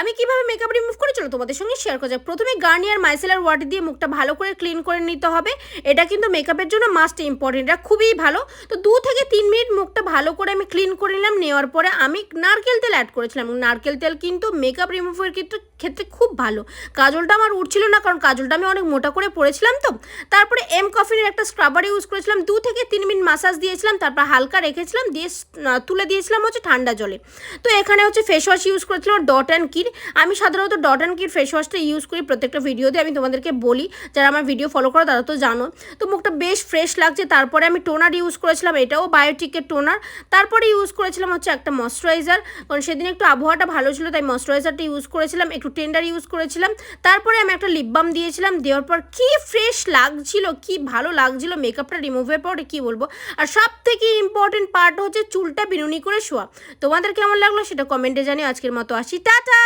আমি কিভাবে makeup remove করি চলো তোমাদের সঙ্গে শেয়ার করা যাক। প্রথমে গার্নিয়ার মাইসেলার ওয়াটার দিয়ে মুখটা ভালো করে ক্লিন করে নিতে হবে। এটা কিন্তু মেকআপের জন্য মাস্ট ইম্পর্টেন্ট, এটা খুবই ভালো। তো 2 থেকে 3 মিনিট মুখটা ভালো করে আমি ক্লিন করে নিলাম। নেওয়ার পরে আমি নারকেল তেল অ্যাড করেছিলাম। নারকেল তেল কিন্তু মেকআপ রিমুভের ক্ষেত্রে খুব ভালো। কাজলটা আমার উঠছিল না, কারণ কাজলটা আমি অনেক মোটা করে পরেছিলাম। তো তারপরে কফিনের একটা স্ক্রাবার ইউজ করেছিলাম। 2 থেকে 3 মিনিট মাসাজ দিয়েছিলাম, তারপর হালকা রেখেছিলাম, দিয়ে তুলে দিয়েছিলাম হচ্ছে ঠান্ডা জলে। তো এখানে হচ্ছে ফেস ওয়াশ ইউজ করেছিলাম ডট অ্যান্ড কির। আমি সাধারণত ডট অ্যান্ড কির ফেস ওয়াশটা ইউজ করি প্রত্যেকটা ভিডিওতে, আমি তোমাদেরকে বলি, যারা আমার ভিডিও ফলো করো তারা তো জানো। তো মুখটা বেশ ফ্রেশ লাগছে। তারপরে আমি টোনার ইউজ করেছিলাম, এটাও বায়োটিকের টোনার। তারপরে ইউজ করেছিলাম হচ্ছে একটা ময়শ্চারাইজার, কারণ সেদিন একটু আবহাওয়াটা ভালো ছিল তাই ময়শ্চারাইজারটা ইউজ করেছিলাম, একটু টেন্ডার ইউজ করেছিলাম। তারপরে আমি একটা লিপ বাম দিয়েছিলাম। দেওয়ার পর কি ফ্রেশ লাগছিল, কি ভালো লাগছিল মেকআপটা রিমুভের পরে, কি বলবো। আর সব থেকে ইম্পর্টেন্ট পার্ট হচ্ছে চুলটা বিনুনি করে শোয়া। তোমাদের কেমন লাগলো সেটা কমেন্টে জানিও। আজকের মতো আসি, টাটা।